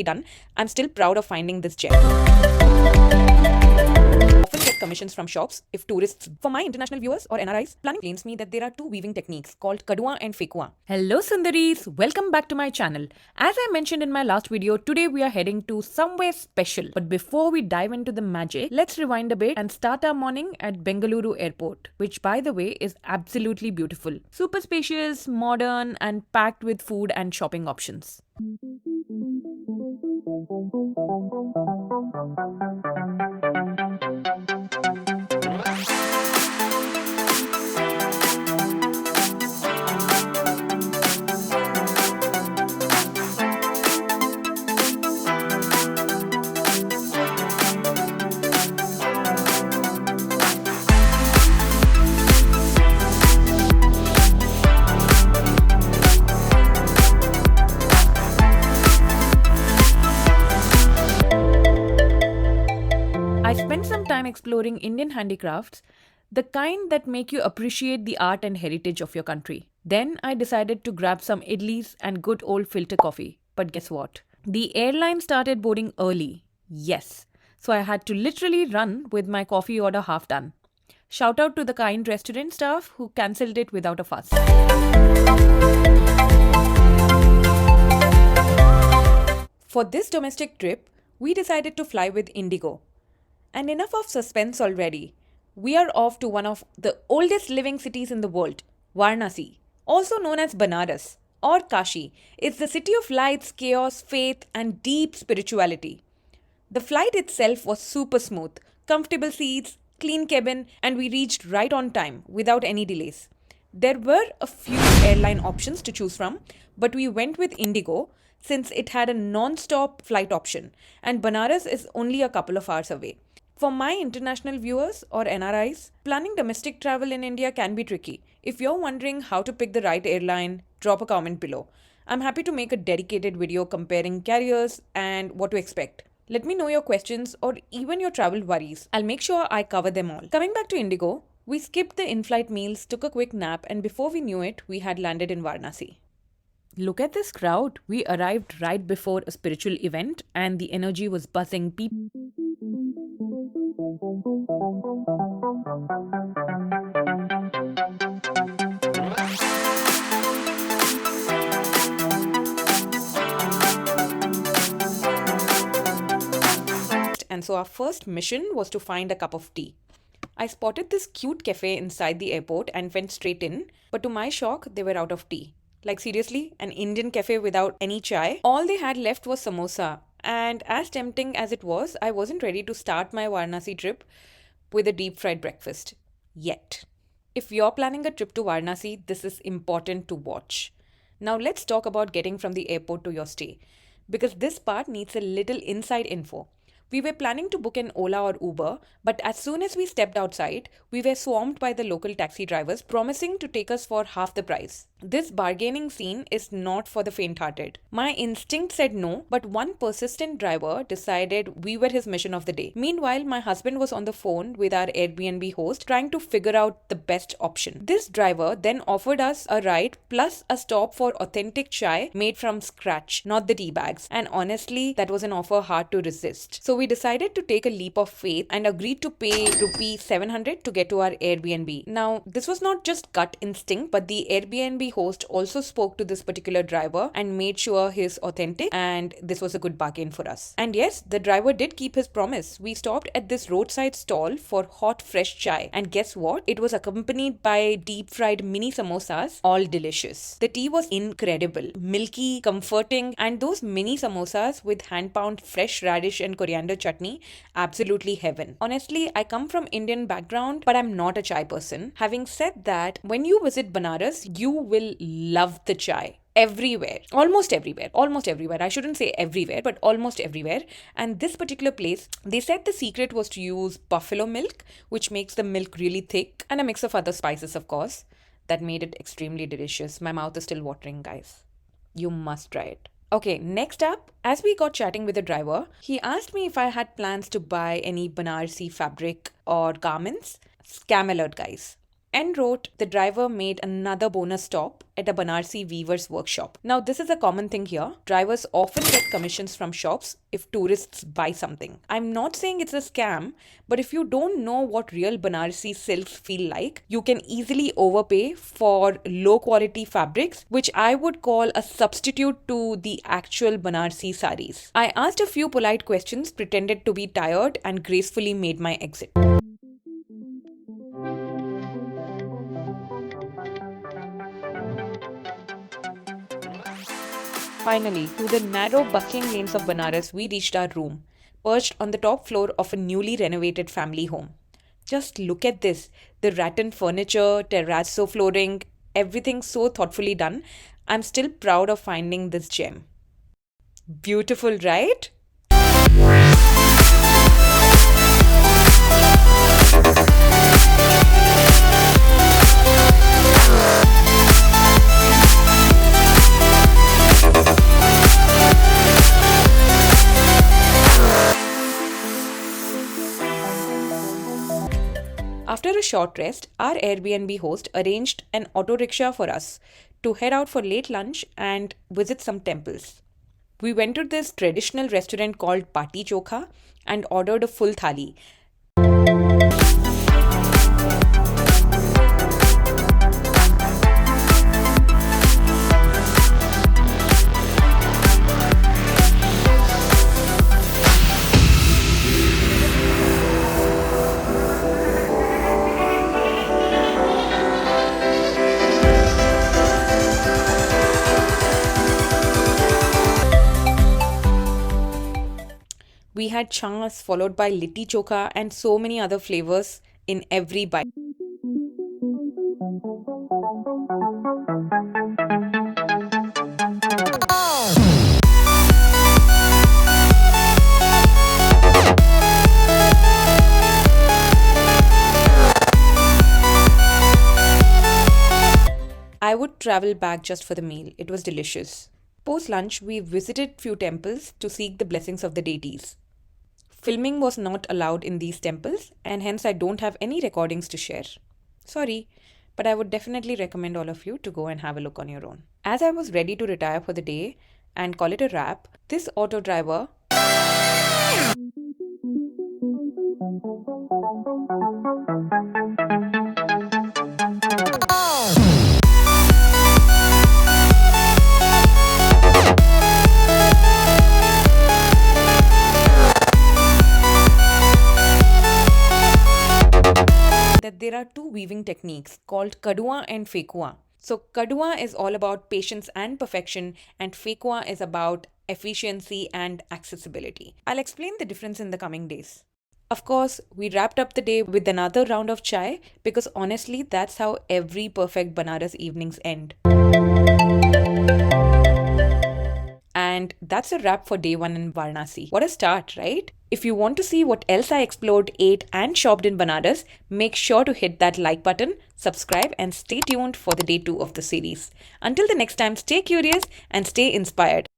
done, I'm still proud of finding this gem. Often get commissions from shops if tourists. For my international viewers or NRIs, planning explains me that there are two weaving techniques called kadua and fekua. Hello Sundaris, welcome back to my channel. As I mentioned in my last video, today we are heading to somewhere special. But before we dive into the magic, let's rewind a bit and start our morning at Bengaluru Airport, which by the way is absolutely beautiful. Super spacious, modern and packed with food and shopping options. I spent some time exploring Indian handicrafts, the kind that make you appreciate the art and heritage of your country. Then I decided to grab some idlis and good old filter coffee. But guess what? The airline started boarding early. Yes. So I had to literally run with my coffee order half done. Shout out to the kind restaurant staff who cancelled it without a fuss. For this domestic trip, we decided to fly with Indigo. And enough of suspense already. We are off to one of the oldest living cities in the world, Varanasi, also known as Banaras or Kaashi. It's the city of lights, chaos, faith, and deep spirituality. The flight itself was super smooth, comfortable seats, clean cabin, and we reached right on time without any delays. There were a few airline options to choose from, but we went with Indigo since it had a non-stop flight option, and Banaras is only a couple of hours away. For my international viewers or NRIs, planning domestic travel in India can be tricky. If you're wondering how to pick the right airline, drop a comment below. I'm happy to make a dedicated video comparing carriers and what to expect. Let me know your questions or even your travel worries. I'll make sure I cover them all. Coming back to Indigo, we skipped the in-flight meals, took a quick nap, and before we knew it, we had landed in Varanasi. Look at this crowd. We arrived right before a spiritual event and the energy was buzzing. And so our first mission was to find a cup of tea. I spotted this cute cafe inside the airport and went straight in, but to my shock, they were out of tea. Like seriously, an Indian cafe without any chai? All they had left was samosa. And as tempting as it was, I wasn't ready to start my Varanasi trip with a deep fried breakfast. Yet. If you're planning a trip to Varanasi, this is important to watch. Now let's talk about getting from the airport to your stay. Because this part needs a little inside info. We were planning to book an Ola or Uber, but as soon as we stepped outside, we were swarmed by the local taxi drivers promising to take us for half the price. This bargaining scene is not for the faint-hearted. My instinct said no, but one persistent driver decided we were his mission of the day. Meanwhile, my husband was on the phone with our Airbnb host trying to figure out the best option. This driver then offered us a ride plus a stop for authentic chai made from scratch, not the tea bags. And honestly, that was an offer hard to resist. So we decided to take a leap of faith and agreed to pay rupees 700 to get to our Airbnb. Now, this was not just gut instinct, but the Airbnb host also spoke to this particular driver and made sure he's authentic, and this was a good bargain for us. And yes, the driver did keep his promise. We stopped at this roadside stall for hot fresh chai, and guess what? It was accompanied by deep fried mini samosas, all delicious. The tea was incredible, milky, comforting, and those mini samosas with hand pound fresh radish and coriander chutney, absolutely heaven. Honestly, I come from Indian background, but I'm not a chai person. Having said that, when you visit Banaras, you will love the chai. Everywhere, almost everywhere. I shouldn't say everywhere, but almost everywhere. And this particular place, they said the secret was to use buffalo milk, which makes the milk really thick, and a mix of other spices, of course. That made it extremely delicious. My mouth is still watering, guys. You must try it. Okay, next up, as we got chatting with the driver, he asked me if I had plans to buy any Banarsi fabric or garments. Scam alert, guys. En route, the driver made another bonus stop at a Banarsi weaver's workshop. Now, this is a common thing here. Drivers often get commissions from shops if tourists buy something. I'm not saying it's a scam, but if you don't know what real Banarsi silks feel like, you can easily overpay for low quality fabrics, which I would call a substitute to the actual Banarsi sarees. I asked a few polite questions, pretended to be tired, and gracefully made my exit. Finally, through the narrow bustling lanes of Banaras, we reached our room, perched on the top floor of a newly renovated family home. Just look at this, the rattan furniture, terrazzo flooring, everything so thoughtfully done. I'm still proud of finding this gem. Beautiful, right? After a short rest, our Airbnb host arranged an auto rickshaw for us to head out for late lunch and visit some temples. We went to this traditional restaurant called Baati Chokha and ordered a full thali. We had chas followed by litti chokha and so many other flavors in every bite. I would travel back just for the meal. It was delicious. Post lunch, we visited few temples to seek the blessings of the deities. Filming was not allowed in these temples, and hence I don't have any recordings to share. Sorry, but I would definitely recommend all of you to go and have a look on your own. As I was ready to retire for the day and call it a wrap, this auto driver that there are two weaving techniques called kadua and fekua. So kadua is all about patience and perfection, and fekua is about efficiency and accessibility. I'll explain the difference in the coming days. Of course, we wrapped up the day with another round of chai because honestly, that's how every perfect Banaras evenings end. And that's a wrap for day one in Varanasi. What a start, right? If you want to see what else I explored, ate, and shopped in Banaras, make sure to hit that like button, subscribe, and stay tuned for the day 2 of the series. Until the next time, stay curious and stay inspired.